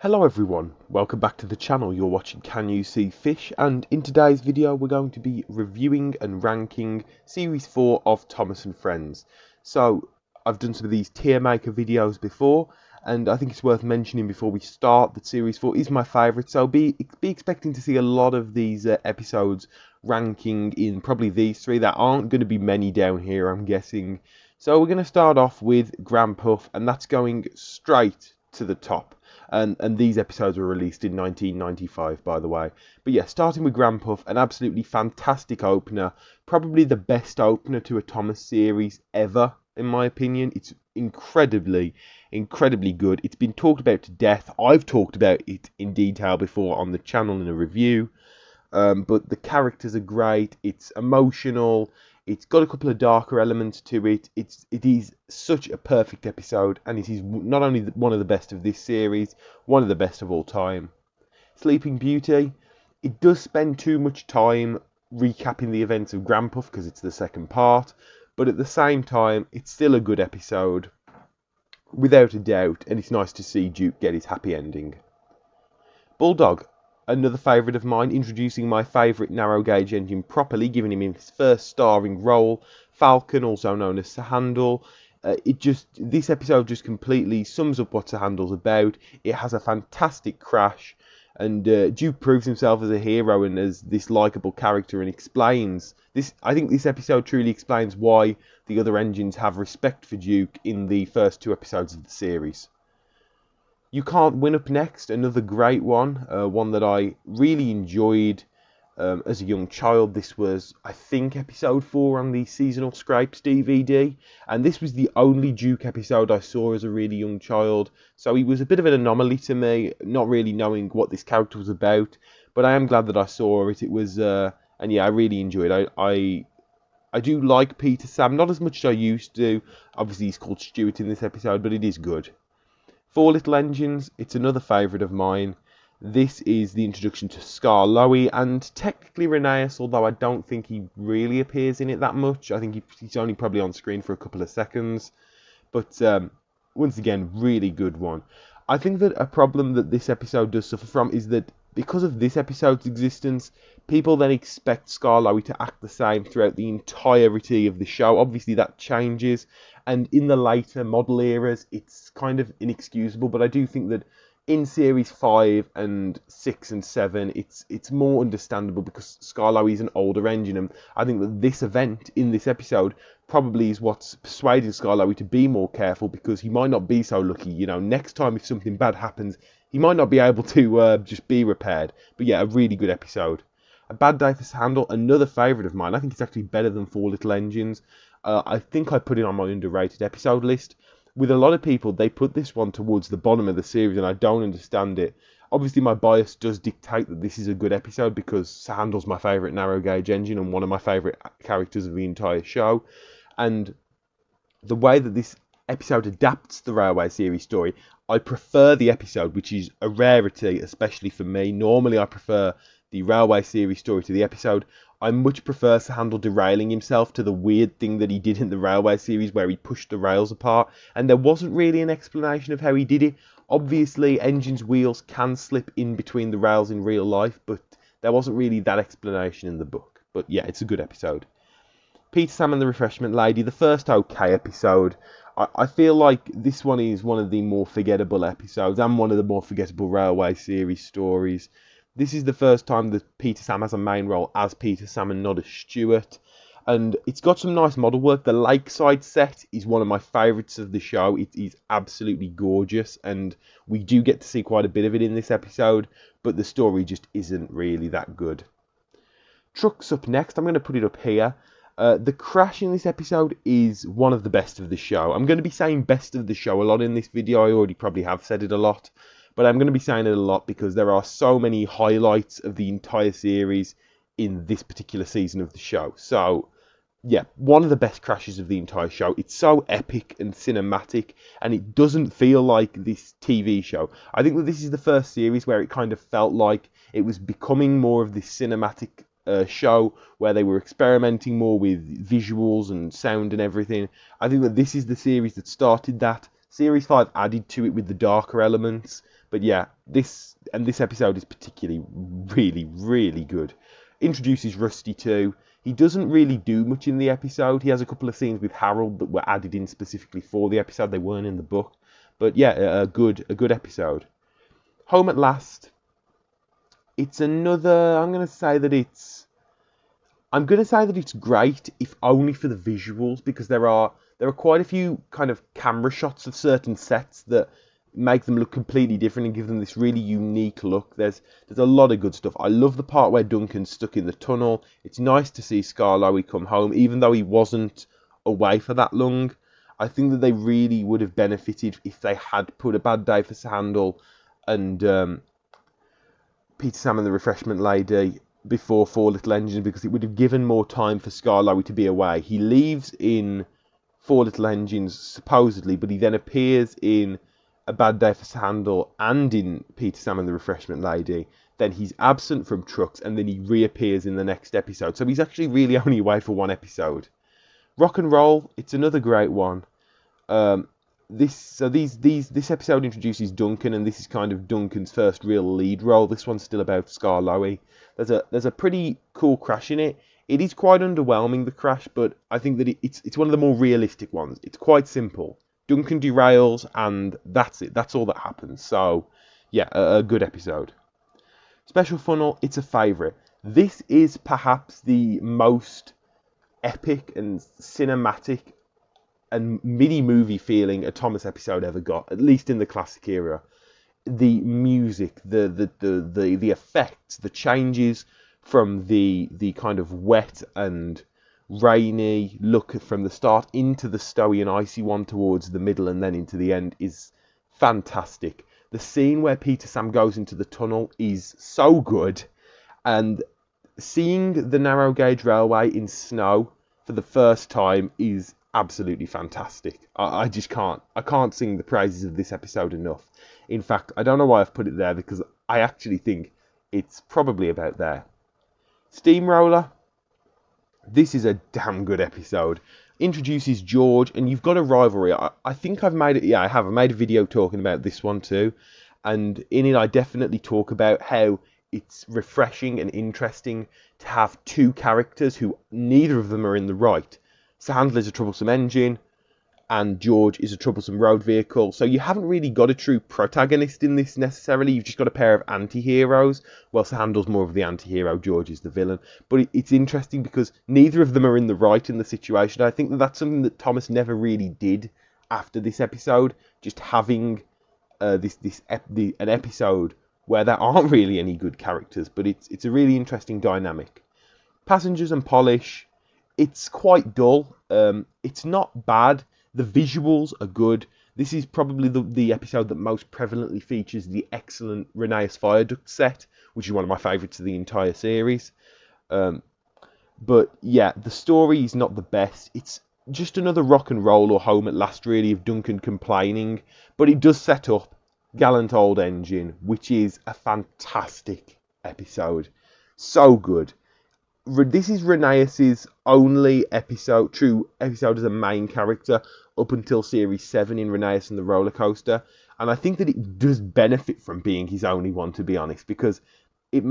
Hello everyone, welcome back to the channel. You're watching Can You See Fish, and in today's video we're going to be reviewing and ranking Series 4 of Thomas and Friends. So, I've done some of these tier maker videos before, and I think it's worth mentioning before we start that Series 4 is my favourite, so be expecting to see a lot of these episodes ranking in probably these three. There aren't going to be many down here, I'm guessing. So we're going to start off with Grandpuff, and that's going straight to the top. And these episodes were released in 1995, by the way. But yeah, starting with Grandpuff, an absolutely fantastic opener. Probably the best opener to a Thomas series ever, in my opinion. It's incredibly good. It's been talked about to death. I've talked about it in detail before on the channel in a review. But the characters are great. It's emotional. It's got a couple of darker elements to it. It is such a perfect episode, and it is not only one of the best of this series, one of the best of all time. Sleeping Beauty, it does spend too much time recapping the events of Grandpuff because it's the second part, but at the same time, it's still a good episode, without a doubt, and it's nice to see Duke get his happy ending. Bulldog, another favourite of mine, introducing my favourite narrow gauge engine properly, giving him his first starring role. Falcon, also known as Sir Handel. This episode just completely sums up what Sir Handel's about. It has a fantastic crash, and Duke proves himself as a hero and as this likeable character, and explains this. I think this episode truly explains why the other engines have respect for Duke in the first two episodes of the series. You Can't Win Up Next, another great one, one that I really enjoyed as a young child. This was, I think, episode 4 on the Seasonal Scrapes DVD, and this was the only Duke episode I saw as a really young child, so he was a bit of an anomaly to me, not really knowing what this character was about, but I am glad that I saw it. It was, and yeah, I really enjoyed it. I do like Peter Sam, not as much as I used to. Obviously, he's called Stuart in this episode, but it is good. Four Little Engines, it's another favourite of mine. This is the introduction to Scar Lowy and technically Rheneas, although I don't think he really appears in it that much. I think he's only probably on screen for a couple of seconds. But once again, really good one. I think that a problem that this episode does suffer from is that because of this episode's existence, people then expect Scar Lowy to act the same throughout the entirety of the show. Obviously that changes, and in the later model eras it's kind of inexcusable, but I do think that in series 5 and 6 and 7 it's more understandable because Scar Lowy is an older engine, and I think that this event in this episode probably is what's persuading Scar Lowy to be more careful, because he might not be so lucky. You know, next time if something bad happens, he might not be able to just be repaired. But yeah, a really good episode. A Bad Day for Sir Handel, another favourite of mine. I think it's actually better than Four Little Engines. I think I put it on my underrated episode list. With a lot of people, they put this one towards the bottom of the series, and I don't understand it. Obviously, my bias does dictate that this is a good episode because Sir Handel's my favourite narrow gauge engine and one of my favourite characters of the entire show. And the way that this episode adapts the Railway series story, I prefer the episode, which is a rarity, especially for me. Normally, I prefer the Railway series story to the episode. I much prefer Sir Handel derailing himself to the weird thing that he did in the Railway series where he pushed the rails apart, and there wasn't really an explanation of how he did it. Obviously, engines' wheels can slip in between the rails in real life, but there wasn't really that explanation in the book. But yeah, it's a good episode. Peter Sam and the Refreshment Lady, the first okay episode. I feel like this one is one of the more forgettable episodes and one of the more forgettable Railway series stories. This is the first time that Peter Sam has a main role as Peter Sam and not as Stuart. And it's got some nice model work. The Lakeside set is one of my favourites of the show. It is absolutely gorgeous, and we do get to see quite a bit of it in this episode, but the story just isn't really that good. Truck's up next. I'm going to put it up here. The crash in this episode is one of the best of the show. I'm going to be saying best of the show a lot in this video. I already probably have said it a lot, but I'm going to be saying it a lot because there are so many highlights of the entire series in this particular season of the show. So, yeah, one of the best crashes of the entire show. It's so epic and cinematic, and it doesn't feel like this TV show. I think that this is the first series where it kind of felt like it was becoming more of this cinematic show where they were experimenting more with visuals and sound and everything. I think that this is the series that started that. Series 5 added to it with the darker elements. But yeah, this episode is particularly really good. Introduces Rusty too. He doesn't really do much in the episode. He has a couple of scenes with Harold that were added in specifically for the episode. They weren't in the book. But yeah, a good episode. Home at Last. It's another. I'm gonna say that it's great, if only for the visuals, because there are quite a few kind of camera shots of certain sets that make them look completely different and give them this really unique look. There's a lot of good stuff. I love the part where Duncan's stuck in the tunnel. It's nice to see Skarloey come home, even though he wasn't away for that long. I think that they really would have benefited if they had put A Bad Day for Sandal and Peter Sam and the Refreshment Lady before Four Little Engines, because it would have given more time for Skarloey to be away. He leaves in Four Little Engines, supposedly, but he then appears in A Bad Day for Sandal and in Peter Sam and the Refreshment Lady. Then he's absent from Trucks, and then he reappears in the next episode. So he's actually really only away for one episode. Rock and Roll, it's another great one. This episode introduces Duncan, and this is kind of Duncan's first real lead role. This one's still about Skarloey. There's a pretty cool crash in it. It is quite underwhelming, the crash, but I think that it's one of the more realistic ones. It's quite simple. Duncan derails, and that's it. That's all that happens. So, yeah, a good episode. Special Funnel, it's a favourite. This is perhaps the most epic and cinematic and mini-movie feeling a Thomas episode ever got, at least in the classic era. The music, the effects, the changes from the kind of wet and rainy look from the start into the stowy and icy one towards the middle and then into the end is fantastic. The scene where Peter Sam goes into the tunnel is so good, and seeing the narrow gauge railway in snow for the first time is absolutely fantastic. I can't sing the praises of this episode enough. In fact, I don't know why I've put it there, because I actually think it's probably about there. Steamroller, this is a damn good episode. Introduces George, and you've got a rivalry. I think I've made it. Yeah, I have. I made a video talking about this one too, and in it I definitely talk about how it's refreshing and interesting to have two characters who neither of them are in the right. Sir Handler's a troublesome engine, and George is a troublesome road vehicle. So you haven't really got a true protagonist in this necessarily. You've just got a pair of anti-heroes. Well, Sir Handler's more of the anti-hero, George is the villain. But it's interesting because neither of them are in the right in the situation. I think that that's something that Thomas never really did after this episode. Just having an episode where there aren't really any good characters, but it's a really interesting dynamic. Passengers and Polish, it's quite dull. It's not bad. The visuals are good. This is probably the episode that most prevalently features the excellent Rheneas Viaduct set, which is one of my favourites of the entire series. But yeah, the story is not the best. It's just another Rock and Roll or Home at Last, really, of Duncan complaining. But it does set up Gallant Old Engine, which is a fantastic episode. So good. This is Rheneas's only true episode as a main character up until Series 7 in Rheneas and the Roller Coaster. And I think that it does benefit from being his only one, to be honest, because it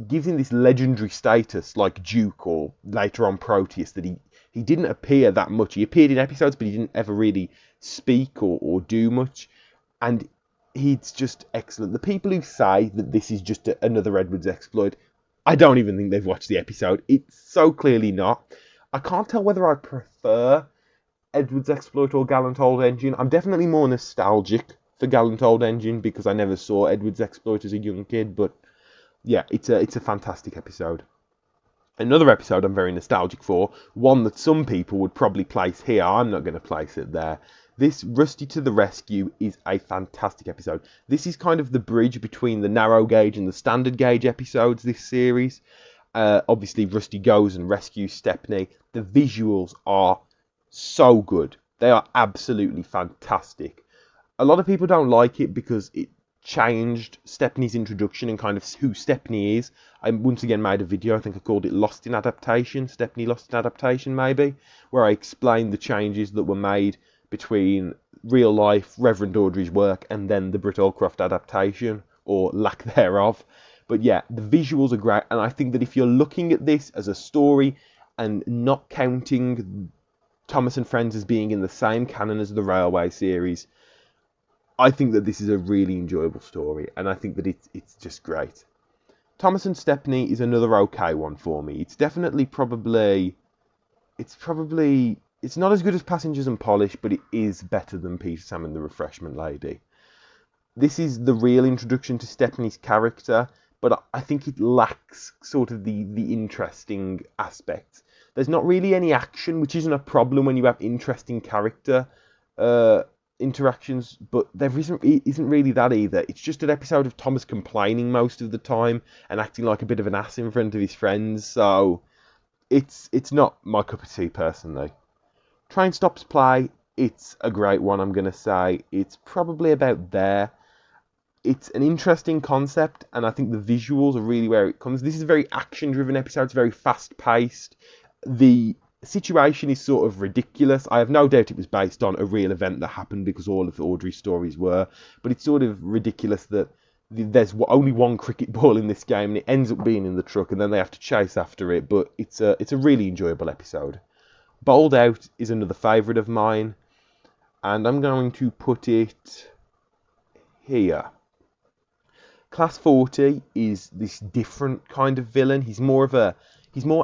gives him this legendary status like Duke or later on Proteus, that he didn't appear that much. He appeared in episodes, but he didn't ever really speak or do much. And he's just excellent. The people who say that this is just another Edwards exploit, I don't even think they've watched the episode. It's so clearly not. I can't tell whether I prefer Edwards Exploit or Gallant Old Engine. I'm definitely more nostalgic for Gallant Old Engine because I never saw Edwards Exploit as a young kid. But yeah, it's a fantastic episode. Another episode I'm very nostalgic for, one that some people would probably place here. I'm not going to place it there. This Rusty to the Rescue is a fantastic episode. This is kind of the bridge between the narrow gauge and the standard gauge episodes this series. Obviously, Rusty goes and rescues Stepney. The visuals are so good. They are absolutely fantastic. A lot of people don't like it because changed Stepney's introduction and kind of who Stepney is. I once again made a video, I think I called it Lost in Adaptation, Stepney Lost in Adaptation maybe, where I explained the changes that were made between real life Reverend Audrey's work and then the Britt Allcroft adaptation, or lack thereof. But yeah, the visuals are great, and I think that if you're looking at this as a story and not counting Thomas and Friends as being in the same canon as the Railway series, I think that this is a really enjoyable story, and I think that it's just great. Thomas and Stepney is another okay one for me. It's definitely it's not as good as Passengers and Polish, but it is better than Peter, Sam and the Refreshment Lady. This is the real introduction to Stepney's character, but I think it lacks sort of the interesting aspects. There's not really any action, which isn't a problem when you have interesting character interactions, but there isn't really that either. It's just an episode of Thomas complaining most of the time and acting like a bit of an ass in front of his friends, so it's not my cup of tea personally. Train Stops Play, it's a great one, I'm going to say. It's probably about there. It's an interesting concept, and I think the visuals are really where it comes. This is a very action-driven episode. It's very fast-paced. The situation is sort of ridiculous. I have no doubt it was based on a real event that happened, because all of Audrey's stories were. But it's sort of ridiculous that there's only one cricket ball in this game, and it ends up being in the truck, and then they have to chase after it. But it's a really enjoyable episode. Bowled Out is another favourite of mine, and I'm going to put it here. Class 40 is this different kind of villain. He's more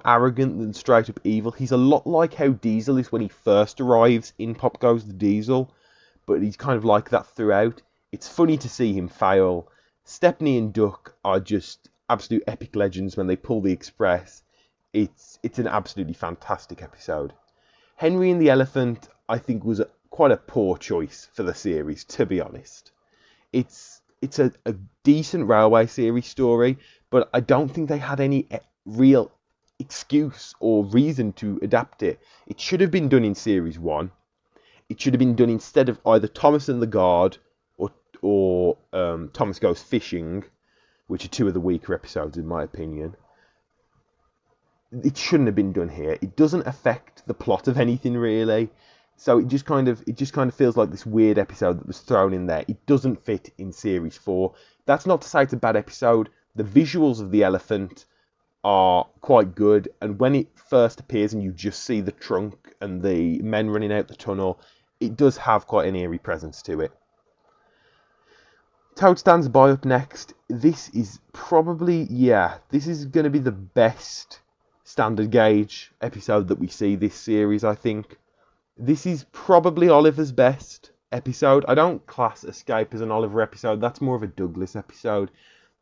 arrogant than straight up evil. He's a lot like how Diesel is when he first arrives in Pop Goes the Diesel, but he's kind of like that throughout. It's funny to see him fail. Stepney and Duck are just absolute epic legends when they pull the express. It's an absolutely fantastic episode. Henry and the Elephant, I think, was quite a poor choice for the series, to be honest. It's a decent Railway series story, but I don't think they had any real excuse or reason to adapt it. It should have been done in series 1. It should have been done instead of either Thomas and the Guard or Thomas Goes Fishing, which are two of the weaker episodes in my opinion. It shouldn't have been done here. It doesn't affect the plot of anything really. So it just kind of feels like this weird episode that was thrown in there. It doesn't fit in series 4. That's not to say it's a bad episode. The visuals of the elephant are quite good, and when it first appears and you just see the trunk and the men running out the tunnel, it does have quite an eerie presence to it. Toad Stands By up next. This is probably, this is going to be the best standard gauge episode that we see this series, I think. This is probably Oliver's best episode. I don't class Escape as an Oliver episode. That's more of a Douglas episode.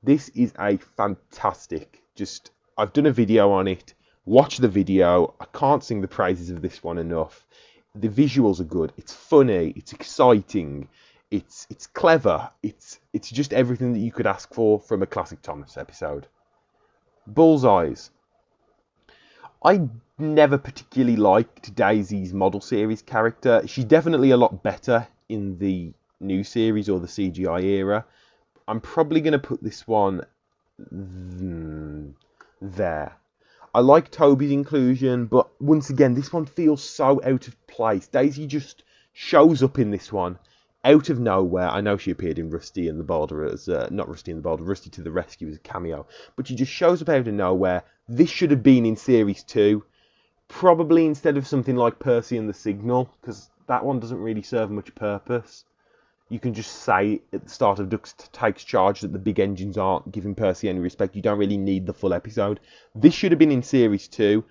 This is a fantastic, I've done a video on it. Watch the video. I can't sing the praises of this one enough. The visuals are good. It's funny. It's exciting. It's clever. It's just everything that you could ask for from a classic Thomas episode. Bullseyes. I never particularly liked Daisy's model series character. She's definitely a lot better in the new series or the CGI era. I'm probably going to put this one there. I like Toby's inclusion, but once again, this one feels so out of place. Daisy just shows up in this one out of nowhere. I know she appeared in Rusty and the Boulder as not Rusty and the Boulder, Rusty to the Rescue as a cameo, but she just shows up out of nowhere. This should have been in series 2, probably instead of something like Percy and the Signal, because that one doesn't really serve much purpose. You can just say at the start of Duck Takes Charge that the big engines aren't giving Percy any respect. You don't really need the full episode. This should have been in series 2.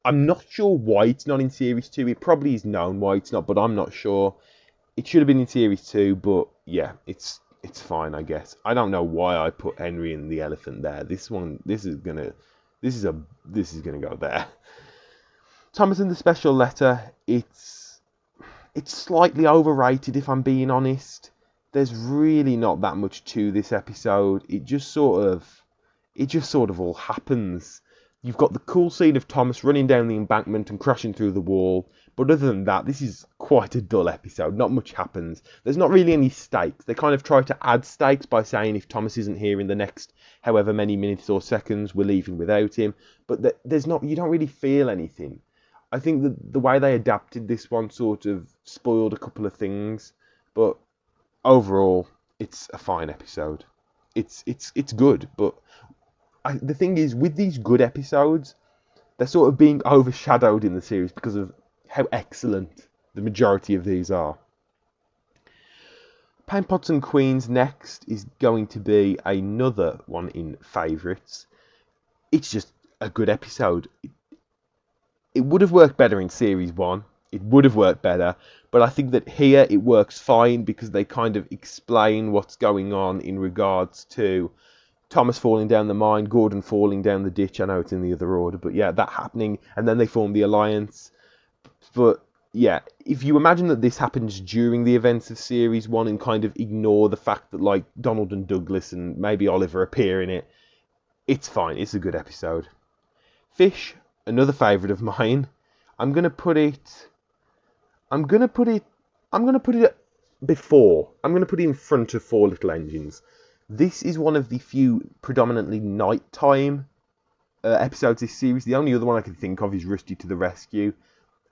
I'm not sure why it's not in series 2. It probably is known why it's not, but I'm not sure. It should have been in series 2, but yeah, it's fine, I guess. I don't know why I put Henry and the Elephant there. This is gonna go there. Thomas and the Special Letter. It's slightly overrated, if I'm being honest. There's really not that much to this episode. It just sort of all happens. You've got the cool scene of Thomas running down the embankment and crashing through the wall. But other than that, this is quite a dull episode. Not much happens. There's not really any stakes. They kind of try to add stakes by saying if Thomas isn't here in the next however many minutes or seconds, we're leaving without him. But there's not. You don't really feel anything. I think that the way they adapted this one sort of spoiled a couple of things. But overall, it's a fine episode. It's good, but the thing is, with these good episodes, they're sort of being overshadowed in the series because of how excellent the majority of these are. Paint Pots and Queens next is going to be another one in favourites. It's just a good episode. It would have worked better in Series 1. It would have worked better, but I think that here it works fine because they kind of explain what's going on in regards to Thomas falling down the mine, Gordon falling down the ditch. I know it's in the other order, but yeah, that happening, and then they form the alliance. But yeah, if you imagine that this happens during the events of Series 1 and kind of ignore the fact that like Donald and Douglas and maybe Oliver appear in it, it's fine. It's a good episode. Fish, another favourite of mine. I'm gonna put it before. I'm gonna put it in front of Four Little Engines. This is one of the few predominantly nighttime episodes this series. The only other one I can think of is Rusty to the Rescue.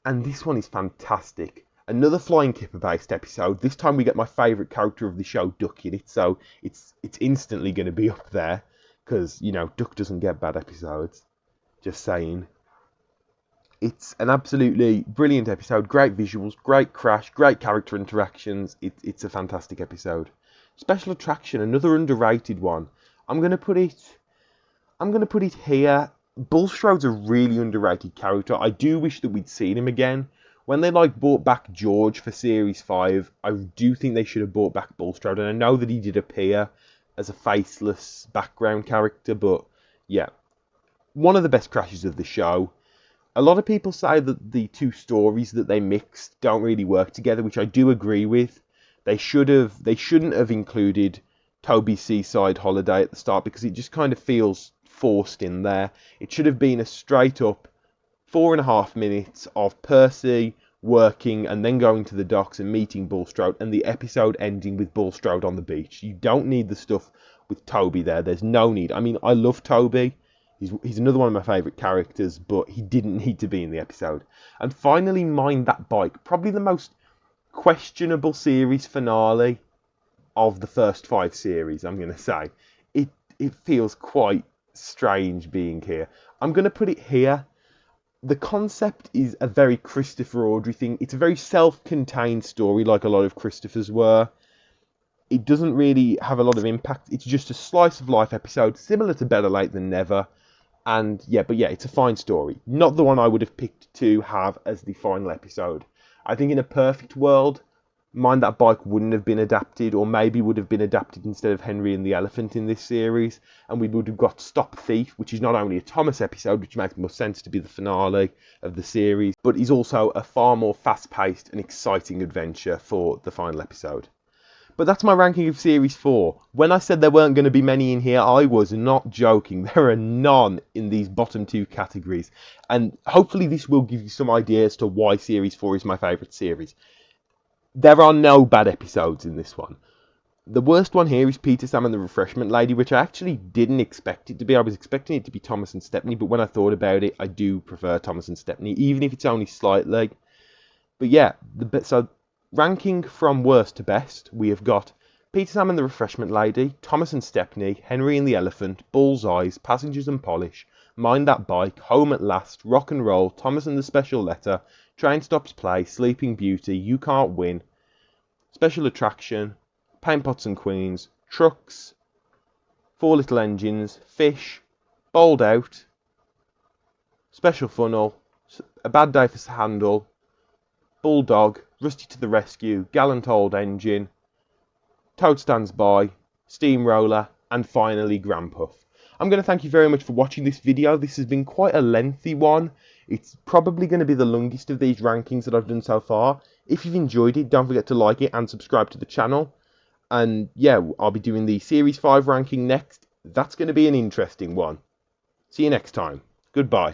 And this one is fantastic. Another Flying Kipper-based episode. This time we get my favourite character of the show, Duck, in it. So it's instantly going to be up there. Because, you know, Duck doesn't get bad episodes. Just saying. It's an absolutely brilliant episode. Great visuals, great crash, great character interactions. It's a fantastic episode. Special Attraction, another underrated one. I'm gonna put it here. Bulstrode's a really underrated character. I do wish that we'd seen him again. When they brought back George for Series 5, I do think they should have brought back Bulstrode. And I know that he did appear as a faceless background character, but yeah, one of the best crashes of the show. A lot of people say that the two stories that they mixed don't really work together, which I do agree with. They shouldn't have included Toby's Seaside Holiday at the start because it just kind of feels forced in there. It should have been a straight up 4.5 minutes of Percy working and then going to the docks and meeting Bulstrode and the episode ending with Bulstrode on the beach. You don't need the stuff with Toby there. There's no need. I mean, I love Toby. He's another one of my favourite characters, but he didn't need to be in the episode. And finally, Mind That Bike. Probably the most questionable series finale of the first 5 series, I'm going to say. It feels quite strange being here. I'm going to put it here. The concept is a very Christopher Audrey thing. It's a very self-contained story, like a lot of Christopher's were. It doesn't really have a lot of impact. It's just a slice of life episode, similar to Better Late Than Never. And yeah, it's a fine story. Not the one I would have picked to have as the final episode. I think in a perfect world, Mind That Bike wouldn't have been adapted, or maybe would have been adapted instead of Henry and the Elephant in this series, and we would have got Stop Thief, which is not only a Thomas episode, which makes more sense to be the finale of the series, but is also a far more fast-paced and exciting adventure for the final episode. But that's my ranking of Series 4. When I said there weren't going to be many in here, I was not joking. There are none in these bottom 2 categories. And hopefully this will give you some idea as to why Series 4 is my favourite series. There are no bad episodes in this one. The worst one here is Peter, Sam and the Refreshment Lady, which I actually didn't expect it to be. I was expecting it to be Thomas and Stepney, but when I thought about it, I do prefer Thomas and Stepney, even if it's only slightly. But yeah, so ranking from worst to best, we have got Peter, Sam and the Refreshment Lady, Thomas and Stepney, Henry and the Elephant, Bullseyes, Passengers and Polish, Mind That Bike, Home at Last, Rock and Roll, Thomas and the Special Letter, Train Stops Play, Sleeping Beauty, You Can't Win, Special Attraction, Paint Pots and Queens, Trucks, Four Little Engines, Fish, Bowled Out, Special Funnel, A Bad Day for Handle, Bulldog, Rusty to the Rescue, Gallant Old Engine, Toad Stands By, Steamroller, and finally Grandpuff. I'm going to thank you very much for watching this video. This has been quite a lengthy one. It's probably going to be the longest of these rankings that I've done so far. If you've enjoyed it, don't forget to like it and subscribe to the channel. And yeah, I'll be doing the Series 5 ranking next. That's going to be an interesting one. See you next time. Goodbye. Goodbye.